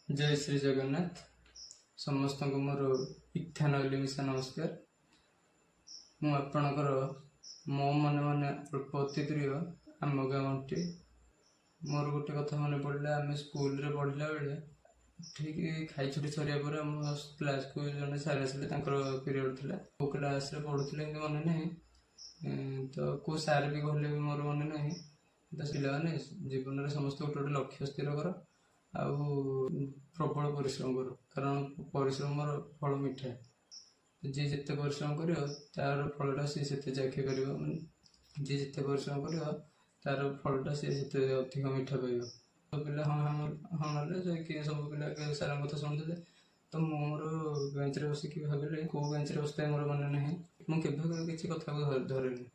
जय श्री जगन्नाथ समस्त को मोर इच्छा नइले मिशा नमस्कार। मु आपणकर मो मन मन अल्प अति प्रिय आम गाँवटी मोर गोटे कथा मन पड़ा। आम स्कूल रे पढ़ला बेले ठीक खाई छुट्टी सरिया पर आम क्लास को जड़े सार आसे पीरियड था को क्लास रे पढ़ुले मन ना तो को सार भी कहले भी मोर मन ना तो पाने जीवन में समस्त गोटे गोटे लक्ष्य स्थिर कर प्रबल परिश्रम कर कारण परिश्रम फल मिठा जी जिते परिश्रम कर तार फलटा सी चाखी पार जी जिते परिश्रम कर तार फलटा सी अधिक मिठा पाइब। सब पिला हाँ हाँ हाँ ना कि सब पिला सार कथा शुणुले तो मोर बेंच रे बसिक भाविले कौ बेंच रे बसता मोर मन ना मुझे किसी कथा को धरेनि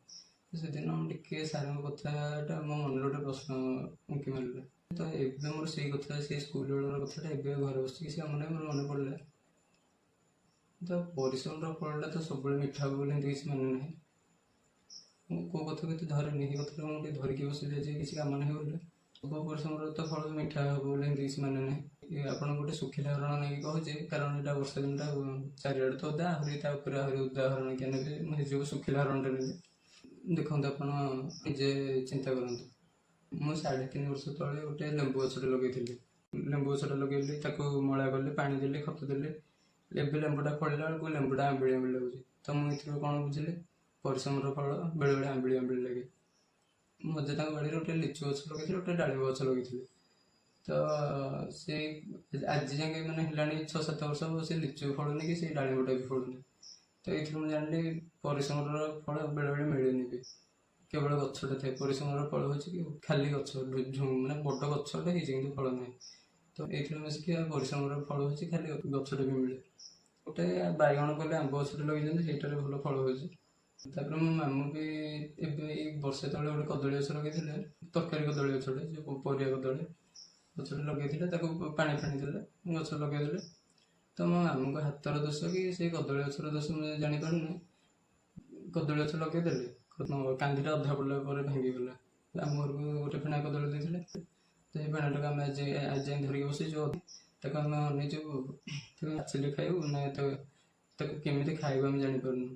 से दिन टे सार कथाटा मो मन गोटे प्रश्न उंकी मारे तो एवं मोर से कथा से स्कूल बेलर कथाटा एवं घर बस मन मन पड़ा तो परिश्रम फलटा तो सब मिठा बोली किसी मान ना कौ कथा को धरेनि कथा मुझे धरिकी बस किसी काम ना बोले सब परिश्रम तो फल मिठा हे बोली किसी मान ना आपन गोटे सुखिला हरण नहीं कहे कारण यहाँ वर्षा दिन चारिड़े तो ओदा आहरी आहरी उदा हरण क्या ने मुझे सुखिला हरण ने देखो आप निजे चिंता करूँ मु 3.5 वर्ष तले गोटे लेंबू गछटे लगे लेंबू गछटा लगे मला गले पानी देले खत देले एवं लेंबूटा फलला बेलू लेंबूटा आंबिड़ी आंबिड़ी लगे तो मुझे कौन बुझे परिश्रम फल बेले बेले आंबिड़ी आंबिड़ी लगे मजे बाड़ी गोटे लिचु गछ लगे गोटे डालिम गछ लगे तो से आज जाए मैंने 6-7 वर्ष से लिचु फलुनि कि से डालिमटा भी फलुनि तो ये मुझे जानी परिश्रम फल बेले बेले मिलेनि भी केवल गछटे थे परिश्रम फल हो खाली गछ मैंने बड़ गछटे कि फल ना तो ये मिसिक परिश्रम फल हो खाली गछटे भी मिले गोटे बैगण कले आंब गछटे लगे से भल फल हो मो मामू भी एवं वर्षे तले गोटे कदली गछ लगे तरकारी कदली गछटे जो परिया कदली गछटे लगे पानी फाणी देले गछ लगे तो मो मामू हाथर दोष कि से कदली गछर दोष मुझे जापर कदली गछ लगे कांदीटा अधा पड़ा पर भांगीगला आम घर को गोटे फेणा कदली देते तो ये फेणाटा आम आज जाए धरिक बसईचु आम अनेचु आचिले खाइबू ना केमी खाइबू आम जापारूँ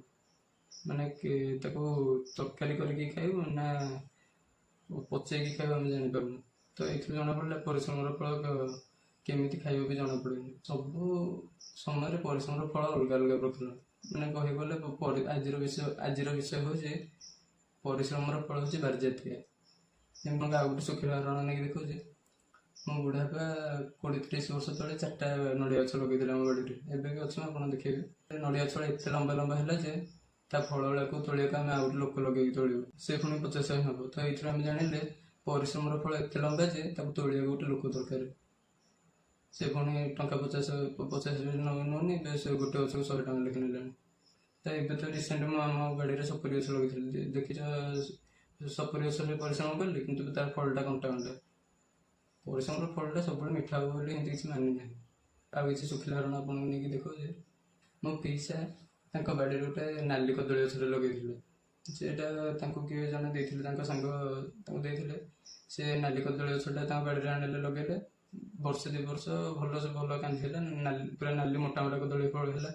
माने तरकारी करके खाइबू ना पचेक खाइबू आम जापारूँ तो ये जना पड़ा परिश्रम फल केमी खाइबा भी जना पड़े सब समय परिश्रम फल अलग अलग प्रकार मैंने कहगले आज विषय हूँ परिश्रम फल हूँ बारजातिया जमी आ गए सुखिला हरण नहीं देखो मो बुढ़ापा 20-30 वर्ष तले 4टा नड़िया गछ लगे आम बाड़ी में एवं अच्छे आप देखिए नड़िया गछ एत लंबा लंबा है फल गुड़ा को तोड़ा आम आउ लोक लगे तोड़ू से पुणी 50 हम तो ये आम जानिले परिश्रम फल एत लंबा तोड़ा गोटे लोक दरकार से पुणी टंका 50 नौनी से गोटे गच को 100 टका लेखा ना तो ये तो रिसेंट मु आम बाड़ी में सपुरी गछ लगे देखी सपुरी गच परिश्रम कली कि तार फलटा कंटा कंटा परिश्रम फलटा सब मिठा हो किसी मानी ना आ किसी सुखिला हरण आप देखो मो पीसा बाड़ी गोटे नाली कदली गछटे लगे सेटा किए जन देते सांग देते से नाली कदली गछटा बाड़ी आने लगे वर्षे 2 वर्ष भल से भल कांदी पूरा नाली मोटा मोटा कदली फल है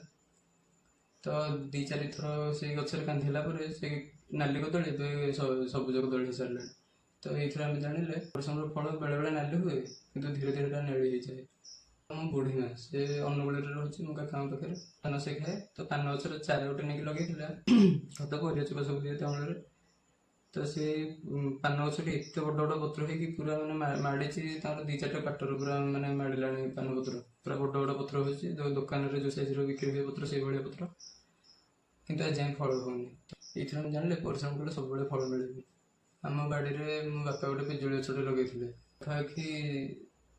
तो 2-4 थर से गचर कांदीला से नाली कदली सबुज कदली हो सारे तो ये आम जानिले परिश्रम फल बेले बेले नाली हुए कि धीरे धीरे नेड़ी हो जाए मो बुढ़ी माँ से अनुगुल रोचे मो काका पाखे पान से खाए तो पान गचर चार गोटे नहीं लगे खत परिया चोपा सब दिए अमल तो सी पान गचटी एत बड़ बड़ पत्र हो पूरा मैंने माड़ी 2-4टा काटर पूरा मैंने माड़ा पान पत्र पूरा बड़ बड़ पत्र हो दुकान जो साइज बिक्री हुए पत्र से भाया पत्र कि आज जाए फल होनी ये जानिले परिश्रम कले सब फल मिले आम बाड़ी में मो बापा गोटे पिजुली गछटे लगे पाखापाखि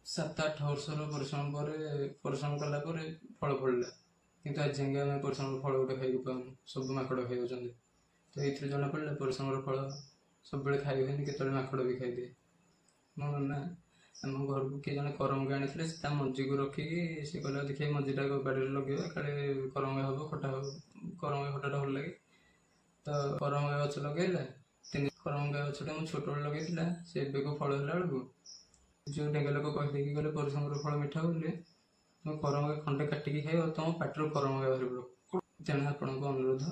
7-8 वर्षर परिश्रम कला फल फलला कि आज जाए आम परिश्रम फल गोटे खाई पाऊँ सब माकड़ खाई तो ये जना पड़ा परिश्रम फल सब खाई हुए केत माकड़ भी खाईदिए मो मामा आम घर को किए जन करमगा आनी मंजी को रखिकी सी कहला देखिए मंजीटा बाड़ी में लगे काले करमगा हम खटा हम करमगा खटाटा भल लगे तो करमगा गछ लगे 3 करमगा गछटा मुझे छोट लगे से को फल है बेलू ଯେଉଁ ଢେଙ୍ଗା ଲୋକ କହିଦେଇକି ଗଲେ ପରିଶ୍ରମର ଫଳ ମିଠା ବୋଲି, ତୁମେ କରମଙ୍ଗା ଖଣ୍ଡେ କାଟିକି ଖାଇବ ତମ ପାଟିରୁ କରମଙ୍ଗା ବାହାରିବ। ତେଣୁ ଆପଣଙ୍କ ଅନୁରୋଧ,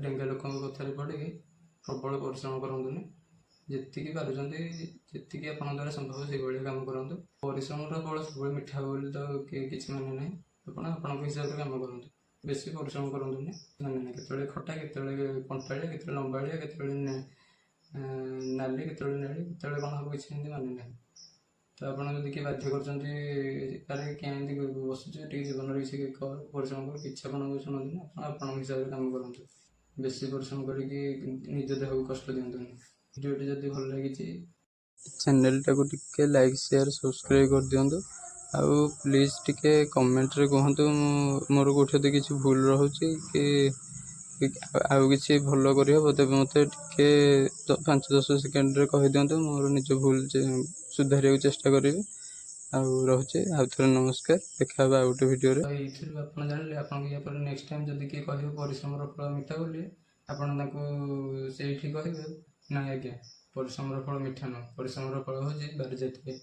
ଡେଙ୍ଗା ଲୋକଙ୍କ କଥାରେ ପଡ଼ିକି ପ୍ରବଳ ପରିଶ୍ରମ କରନ୍ତୁନି। ଯେତିକି ପାରୁଛନ୍ତି, ଯେତିକି ଆପଣଙ୍କ ଦ୍ୱାରା ସମ୍ଭବ ସେଇଭଳିଆ କାମ କରନ୍ତୁ। ପରିଶ୍ରମର ଫଳ ସବୁବେଳେ ମିଠା ହେବ ବୋଲି ତ କିଛି ମାନେ ନାହିଁ। ଆପଣ ଆପଣଙ୍କ ହିସାବରେ କାମ କରନ୍ତୁ, ବେଶୀ ପରିଶ୍ରମ କରନ୍ତୁନି। ମାନେ ନାହିଁ, କେତେବେଳେ ଖଟା, କେତେବେଳେ କଣ୍ଟାଳିଆ, କେତେବେଳେ ଲମ୍ବାଳିଆ, କେତେବେଳେ ନାଲି, କେତେବେଳେ ନେଳି, କେତେବେଳେ କ'ଣ ହେବ କିଛି ଏମିତି ମାନେ ନାହିଁ। ତ ଆପଣ ଯଦି କିଏ ବାଧ୍ୟ କରୁଛନ୍ତି, ଆରେ କେମିତି ବସୁଛୁ ଟିକେ ଜୀବନରେ କିଛି ପରିଶ୍ରମ କର, କିଛି ଆପଣଙ୍କୁ ଶୁଣନ୍ତୁ ନା, ଆପଣ ଆପଣଙ୍କ ହିସାବରେ କାମ କରନ୍ତୁ। ବେଶୀ ପରିଶ୍ରମ କରିକି ନିଜ ଦେହକୁ କଷ୍ଟ ଦିଅନ୍ତୁନି। ଭିଡ଼ିଓଟି ଯଦି ଭଲ ଲାଗିଛି ଚ୍ୟାନେଲଟାକୁ ଟିକେ ଲାଇକ୍, ସେୟାର, ସବସ୍କ୍ରାଇବ୍ କରିଦିଅନ୍ତୁ। ଆଉ ପ୍ଲିଜ୍ ଟିକେ କମେଣ୍ଟରେ କୁହନ୍ତୁ ମୋର କେଉଁଠି ଯଦି କିଛି ଭୁଲ ରହୁଛି କି ଆଉ କିଛି ଭଲ କରିହେବ, ତେବେ ମୋତେ ଟିକେ 5-10 ସେକେଣ୍ଡରେ କହିଦିଅନ୍ତୁ। ମୋର ନିଜ ଭୁଲ ସୁଧାରିବାକୁ ଚେଷ୍ଟା କରିବି। ଆଉ ରହୁଛି, ଆଉ ଥରେ ନମସ୍କାର, ଦେଖା ହେବା ଆଉ ଗୋଟେ ଭିଡ଼ିଓରେ। ଏଇଥିରୁ ଆପଣ ଜାଣିଲେ, ଆପଣଙ୍କ ୟା ପରେ ନେକ୍ସଟ ଟାଇମ୍ ଯଦି କିଏ କହିବେ ପରିଶ୍ରମର ଫଳ ମିଠା ବୋଲି, ଆପଣ ତାଙ୍କୁ ସେଇଠି କହିବେ, ନାଇଁ ଆଜ୍ଞା, ପରିଶ୍ରମର ଫଳ ମିଠା ନୁହଁ, ପରିଶ୍ରମର ଫଳ ହେଉଛି ବାରିଜାତୀୟ।